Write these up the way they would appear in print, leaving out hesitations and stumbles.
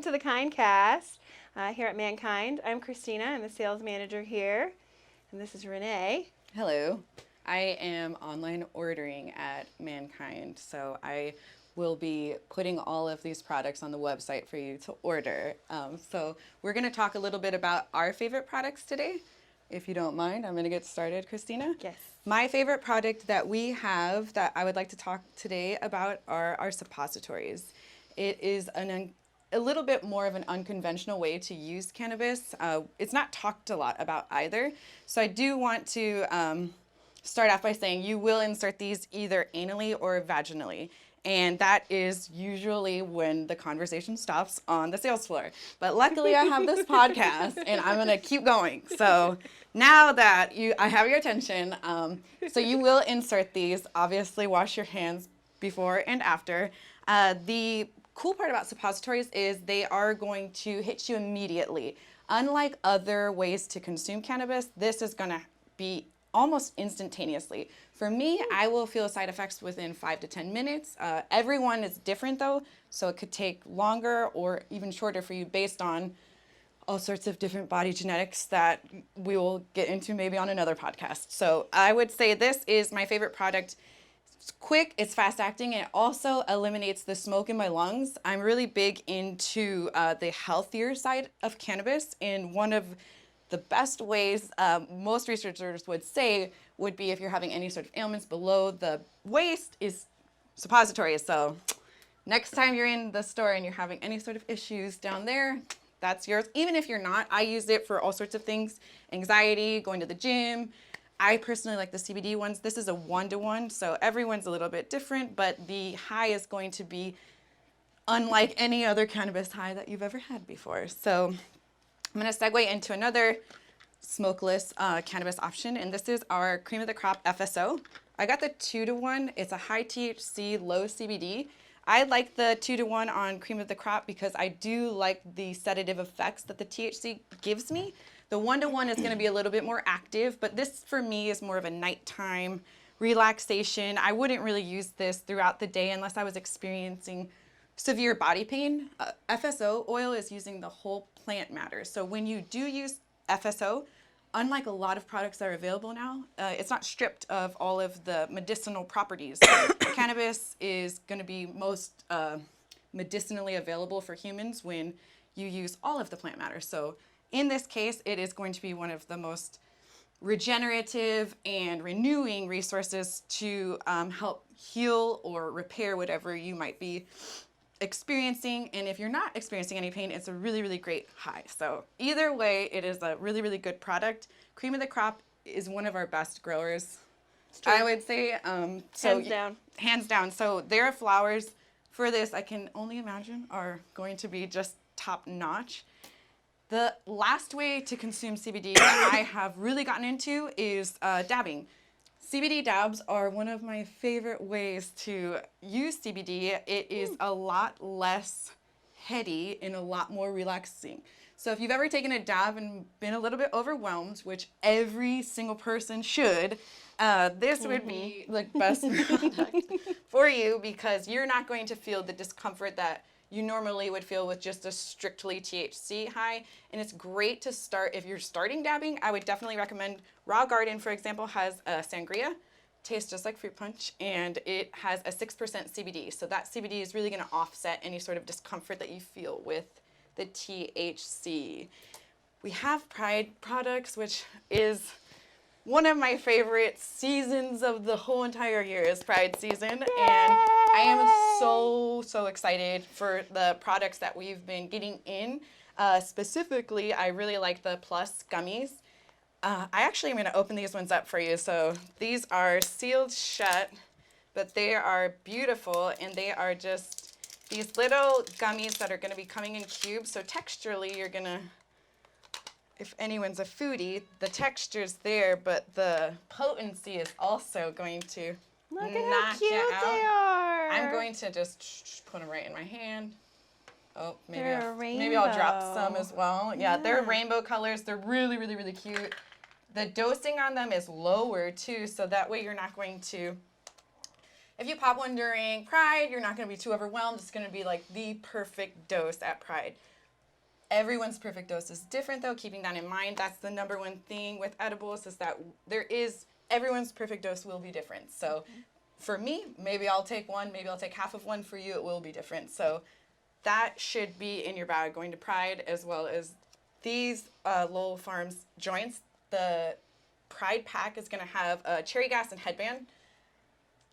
welcome to the KindCast here at Mankind. I'm Kristina. I'm the sales manager here, and this is Renee. Hello. I am online ordering at Mankind, so I will be putting all of these products on the website for you to order. So we're going to talk a little bit about our favorite products today. If you don't mind, I'm going to get started, Kristina. Yes. My favorite product that we have that I would like to talk today about are our suppositories. It is a little bit more of an unconventional way to use cannabis. It's not talked a lot about either. So I do want to start off by saying you will insert these either anally or vaginally. And that is usually when the conversation stops on the sales floor. But luckily I have this podcast and I'm gonna keep going. So now that I have your attention, so you will insert these, obviously wash your hands before and after. The cool part about suppositories is they are going to hit you immediately. Unlike other ways to consume cannabis, this is gonna be almost instantaneously. For me, I will feel side effects within 5 to 10 minutes. Everyone is different though, so it could take longer or even shorter for you based on all sorts of different body genetics that we will get into maybe on another podcast. So I would say this is my favorite product. It's quick, it's fast acting, and it also eliminates the smoke in my lungs. I'm really big into the healthier side of cannabis, and one of the best ways most researchers would say would be if you're having any sort of ailments below the waist is suppositories. So next time you're in the store and you're having any sort of issues down there, that's yours. Even if you're not, I use it for all sorts of things. Anxiety, going to the gym. I personally like the CBD ones. This is a 1-to-1, so everyone's a little bit different, but the high is going to be unlike any other cannabis high that you've ever had before. So I'm going to segue into another smokeless cannabis option, and this is our Cream of the Crop FSO. I got the 2-to-1. It's a high THC, low CBD. I like the 2-to-1 on Cream of the Crop because I do like the sedative effects that the THC gives me. The 1-to-1 is going to be a little bit more active, but this for me is more of a nighttime relaxation. I wouldn't really use this throughout the day unless I was experiencing severe body pain. FSO oil is using the whole plant matter. So when you do use FSO, unlike a lot of products that are available now, it's not stripped of all of the medicinal properties. Cannabis is going to be most medicinally available for humans when you use all of the plant matter. So in this case, it is going to be one of the most regenerative and renewing resources to help heal or repair whatever you might be experiencing. And if you're not experiencing any pain, it's a really, really great high. So either way, it is a really, really good product. Cream of the Crop is one of our best growers, I would say. Hands down. Hands down. So their flowers for this, I can only imagine, are going to be just top notch. The last way to consume CBD that I have really gotten into is dabbing. CBD dabs are one of my favorite ways to use CBD. It is a lot less heady and a lot more relaxing. So if you've ever taken a dab and been a little bit overwhelmed, which every single person should, this would be the best product for you because you're not going to feel the discomfort that you normally would feel with just a strictly THC high. And it's great to start, if you're starting dabbing, I would definitely recommend Raw Garden, for example, has a sangria, tastes just like fruit punch, and it has a 6% CBD. So that CBD is really gonna offset any sort of discomfort that you feel with the THC. We have Pride products, which is one of my favorite seasons of the whole entire year is Pride season. And I am so excited for the products that we've been getting in. Specifically, I really like the Plus gummies. I actually am going to open these ones up for you. So these are sealed shut, but they are beautiful, and they are just these little gummies that are going to be coming in cubes. So texturally, you're going to, if anyone's a foodie, the texture's there, but the potency is also going to Look at knock how cute you out. they are. I'm going to just put them right in my hand. Oh, maybe They're I'll drop rainbow. some as well. Yeah, they're Yeah. rainbow colors. They're really, really, really cute. The dosing on them is lower too, so that way you're not going to, if you pop one during Pride, you're not going to be too overwhelmed. It's going to be like the perfect dose at Pride. Everyone's perfect dose is different, though. Keeping that in mind, that's the number one thing with edibles is that everyone's perfect dose will be different. So for me, maybe I'll take one, maybe I'll take half of one. For you, it will be different. So that should be in your bag going to Pride, as well as these Lowell Farms joints. The Pride pack is going to have a cherry gas and headband.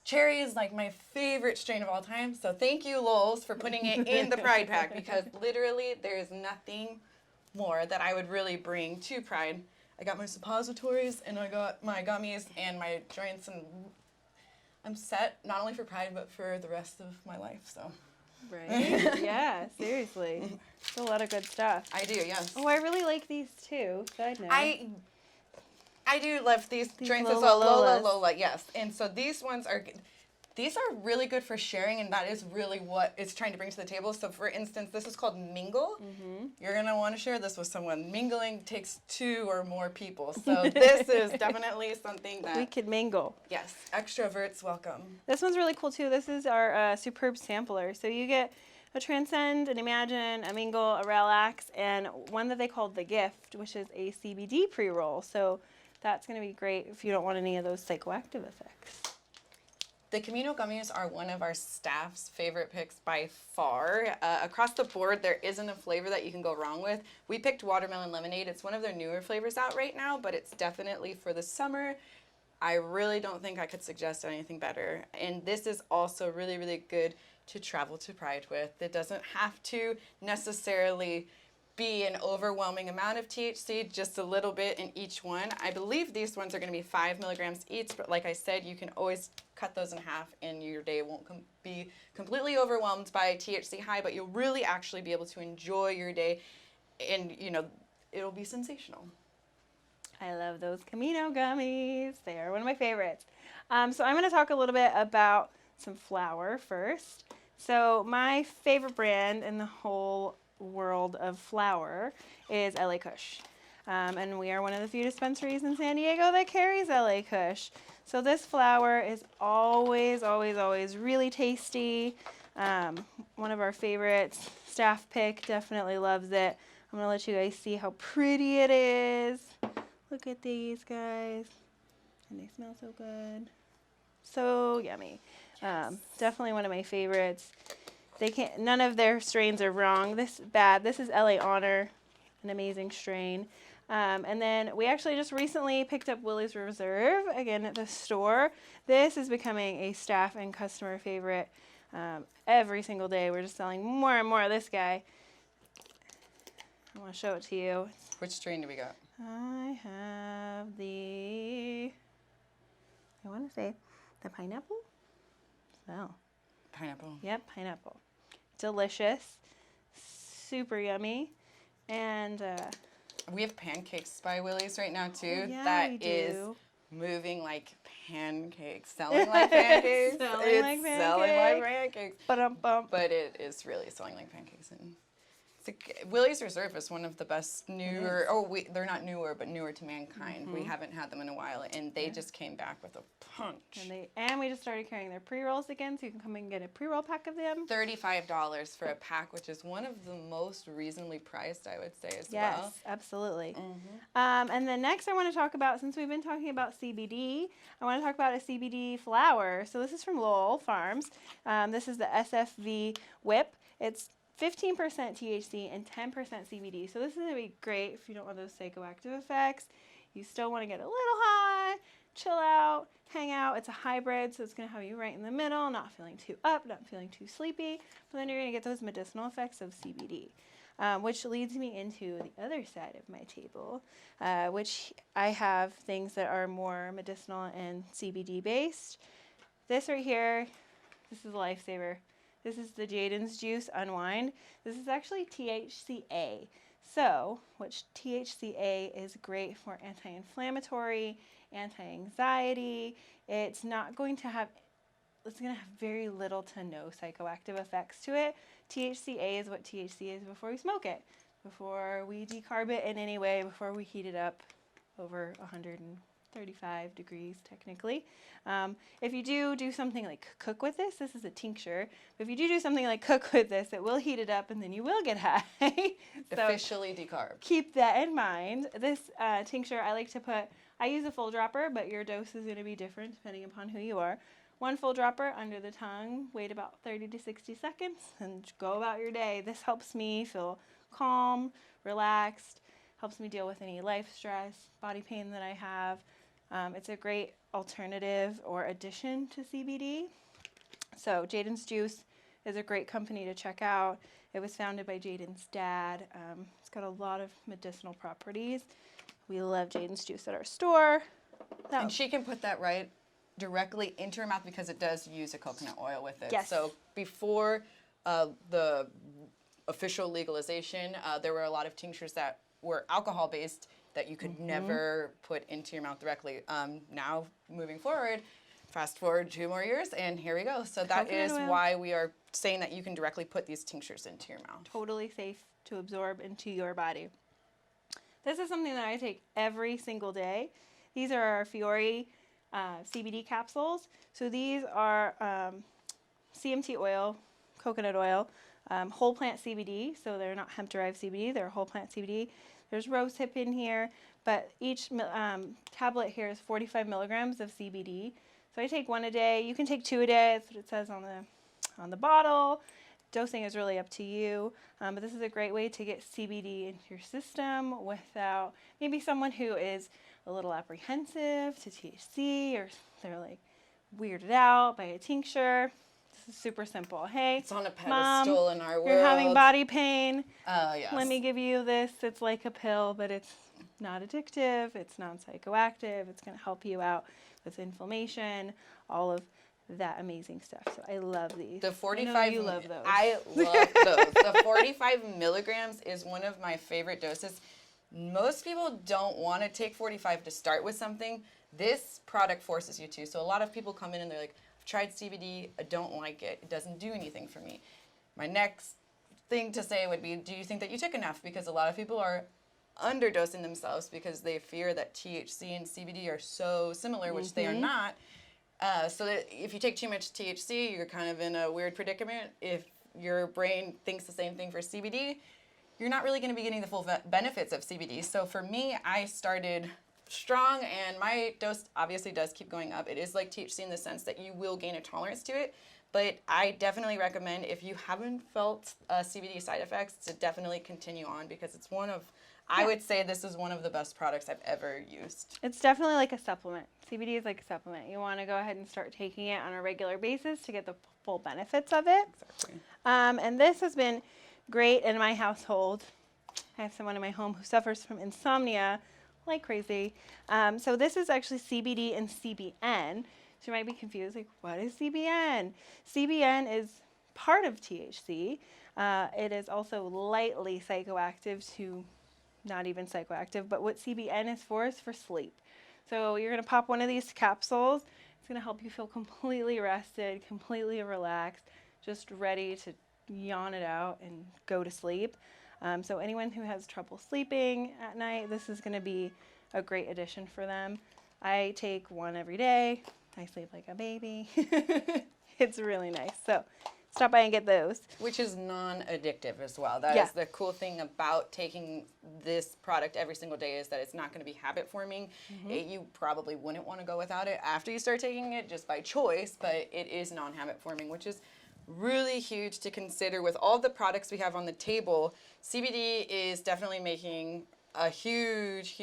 Cherry is like my favorite strain of all time, so thank you, Lowell's, for putting it in the Pride pack, because literally there's nothing more that I would really bring to Pride. I got my suppositories, and I got my gummies and my joints, and I'm set not only for Pride, but for the rest of my life, so. Right. Yeah, seriously. It's a lot of good stuff. I do, yes. Oh, I really like these too. Side note. I do love these joints as Lola well. Lola Lolas. Lola, yes. And so these are really good for sharing, and that is really what it's trying to bring to the table. So for instance, this is called Mingle. Mm-hmm. You're going to want to share this with someone. Mingling takes 2 or more people. So this is definitely something that we could mingle. Yes, extroverts welcome. This one's really cool too. This is our superb sampler. So you get a Transcend, an Imagine, a Mingle, a Relax, and one that they called the Gift, which is a CBD pre-roll. So that's going to be great if you don't want any of those psychoactive effects. The Camino gummies are one of our staff's favorite picks by far. Across the board, there isn't a flavor that you can go wrong with. We picked watermelon lemonade. It's one of their newer flavors out right now, but it's definitely for the summer. I really don't think I could suggest anything better. And this is also really, really good to travel to Pride with. It doesn't have to necessarily be an overwhelming amount of THC, just a little bit in each one. I believe these ones are going to be 5 milligrams each, but like I said, you can always cut those in half and your day won't be completely overwhelmed by a THC high, but you'll really actually be able to enjoy your day, and it'll be sensational. I love those Camino gummies. They are one of my favorites. So I'm going to talk a little bit about some flour first. So my favorite brand in the whole world of flour is LA Kush. And we are one of the few dispensaries in San Diego that carries LA Kush. So this flour is always, always, always really tasty. One of our favorites. Staff pick, definitely loves it. I'm going to let you guys see how pretty it is. Look at these guys. And they smell so good. So yummy. Yes. Definitely one of my favorites. None of their strains are wrong. This is LA Honor, an amazing strain. And then we actually just recently picked up Willie's Reserve again at the store. This is becoming a staff and customer favorite. Every single day we're just selling more and more of this guy. I want to show it to you. Which strain do we got? I have I want to say the pineapple. Smell. Pineapple. Yep, pineapple. Delicious. Super yummy. And we have pancakes by Willie's right now too. Oh, yeah, that we is do. moving like pancakes, selling like pancakes. Selling like pancakes. Ba-dum-bum. But it is really selling like pancakes. And Willie's Reserve is one of the best newer. They're not newer, but newer to mankind. Mm-hmm. We haven't had them in a while, and they just came back with a punch. And we just started carrying their pre-rolls again, so you can come and get a pre-roll pack of them. $35 for a pack, which is one of the most reasonably priced, I would say, as well. Yes, absolutely. Mm-hmm. And then next I want to talk about, since we've been talking about CBD, I want to talk about a CBD flower. So this is from Lowell Farms. This is the SFV Whip. It's 15% THC and 10% CBD. So this is going to be great if you don't want those psychoactive effects. You still want to get a little high, chill out, hang out. It's a hybrid, so it's going to have you right in the middle, not feeling too up, not feeling too sleepy. But then you're going to get those medicinal effects of CBD, which leads me into the other side of my table, which I have things that are more medicinal and CBD based. This right here, this is a lifesaver. This is the Jayden's Juice Unwind. This is actually THCA. So, which THCA is great for anti-inflammatory, anti-anxiety. It's going to have very little to no psychoactive effects to it. THCA is what THC is before we smoke it, before we decarb it in any way, before we heat it up over 130 35 degrees technically. If you do something like cook with this is a tincture. But if you do something like cook with this, it will heat it up and then you will get high. So Officially decarb. keep that in mind. This tincture, I use a full dropper, but your dose is going to be different depending upon who you are. 1 full dropper under the tongue, wait about 30 to 60 seconds, and go about your day. This helps me feel calm, relaxed, helps me deal with any life stress, body pain that I have. It's a great alternative or addition to CBD. So Jayden's Juice is a great company to check out. It was founded by Jayden's dad. It's got a lot of medicinal properties. We love Jayden's Juice at our store. And she can put that right directly into her mouth because it does use a coconut oil with it. Yes. So before the official legalization, there were a lot of tinctures that were alcohol-based that you could never put into your mouth directly. Now, moving forward, fast forward 2 more years, and here we go. So that Coconut is oil. why we are saying that you can directly put these tinctures into your mouth. Totally safe to absorb into your body. This is something that I take every single day. These are our Fiore CBD capsules. So these are CMT oil, coconut oil, whole plant CBD. So they're not hemp-derived CBD, they're whole plant CBD. There's rosehip in here, but each tablet here is 45 milligrams of CBD. So I take 1 a day. You can take 2 a day. That's what it says on the bottle. Dosing is really up to you, but this is a great way to get CBD into your system without maybe someone who is a little apprehensive to THC, or they're like weirded out by a tincture. This is super simple. Hey, It's on a pedestal Mom, in our world. you're having body pain. Yes. Let me give you this. It's like a pill, but it's not addictive. It's non-psychoactive. It's going to help you out with inflammation, all of that amazing stuff. So I love these. The 45. I know you love those. I love those. The 45 milligrams is one of my favorite doses. Most people don't want to take 45 to start with something. This product forces you to. So a lot of people come in and they're like, I've tried CBD. I don't like it. It doesn't do anything for me. My next thing to say would be, do you think that you took enough? Because a lot of people are underdosing themselves because they fear that THC and CBD are so similar, which they are not. So that if you take too much THC, you're kind of in a weird predicament. If your brain thinks the same thing for CBD, you're not really going to be getting the full benefits of CBD. So for me, I started strong, and my dose obviously does keep going up. It is like THC in the sense that you will gain a tolerance to it. But I definitely recommend, if you haven't felt CBD side effects, to definitely continue on, because it's one of, I would say this is one of the best products I've ever used. It's definitely like a supplement. CBD is like a supplement. You want to go ahead and start taking it on a regular basis to get the full benefits of it. Exactly. And this has been great in my household. I have someone in my home who suffers from insomnia like crazy. So this is actually CBD and CBN. So you might be confused, like, what is CBN? CBN is part of THC. It is also lightly psychoactive to not even psychoactive, but what CBN is for sleep. So you're going to pop one of these capsules. It's going to help you feel completely rested, completely relaxed, just ready to yawn it out and go to sleep. So anyone who has trouble sleeping at night, this is going to be a great addition for them. I take 1 every day. I sleep like a baby. It's really nice. So stop by and get those. Which is non-addictive as well. That is the cool thing about taking this product every single day, is that it's not going to be habit forming. You probably wouldn't want to go without it after you start taking it just by choice, but it is non-habit forming, which is really huge to consider. With all the products we have on the table, CBD is definitely making a huge,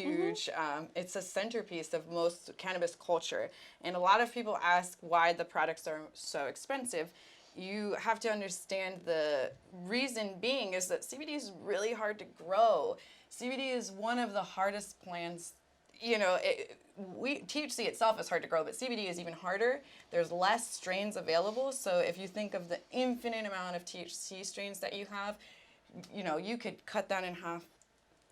it's a centerpiece of most cannabis culture. And a lot of people ask why the products are so expensive. You have to understand the reason being is that CBD is really hard to grow. CBD is one of the hardest plants. You know, THC itself is hard to grow, but CBD is even harder. There's less strains available. So if you think of the infinite amount of THC strains that you have, you know, you could cut that in half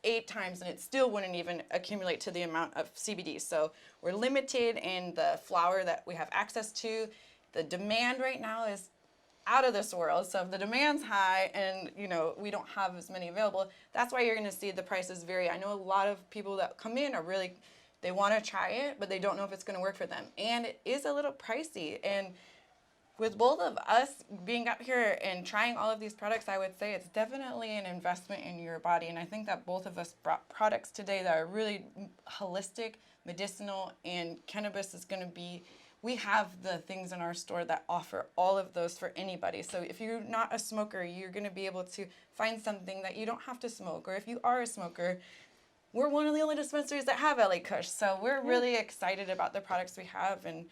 8 times and it still wouldn't even accumulate to the amount of CBD. So we're limited in the flower that we have access to. The demand right now is out of this world. So if the demand's high and, you know, we don't have as many available, that's why you're going to see the prices vary. I know a lot of people that come in are really They want to try it, but they don't know if it's going to work for them. And it is a little pricey. And with both of us being out here and trying all of these products, I would say it's definitely an investment in your body. And I think that both of us brought products today that are really holistic, medicinal, and cannabis is going to be, we have the things in our store that offer all of those for anybody. So if you're not a smoker, you're going to be able to find something that you don't have to smoke. Or if you are a smoker, we're one of the only dispensaries that have LA Kush. So we're really excited about the products we have. And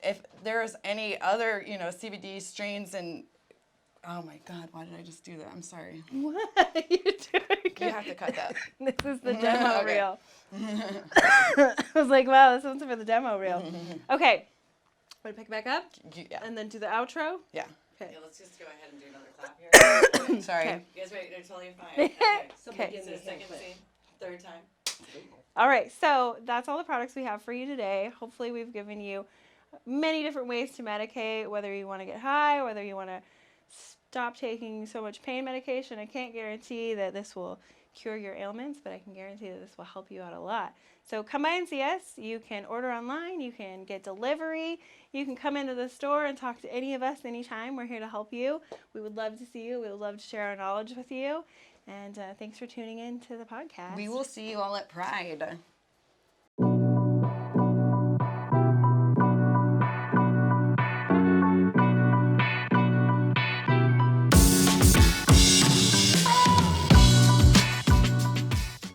if there's any other, CBD strains and, oh my God, why did I just do that? I'm sorry. What are you doing? You have to cut that. This is the demo Okay. reel. I was like, wow, this one's for the demo reel. Okay. Want to pick it back up? Yeah. And then do the outro? Yeah. Okay. Yeah, let's just go ahead and do another clap here. Okay. Sorry. Okay. You guys ready? They're totally fine. Okay. So Okay. begin the second scene. Third time. All right, so that's all the products we have for you today. Hopefully we've given you many different ways to medicate, whether you want to get high, whether you want to stop taking so much pain medication. I can't guarantee that this will cure your ailments, but I can guarantee that this will help you out a lot. So come by and see us. You can order online. You can get delivery. You can come into the store and talk to any of us anytime. We're here to help you. We would love to see you. We would love to share our knowledge with you. And thanks for tuning in to the podcast. We will see you all at Pride.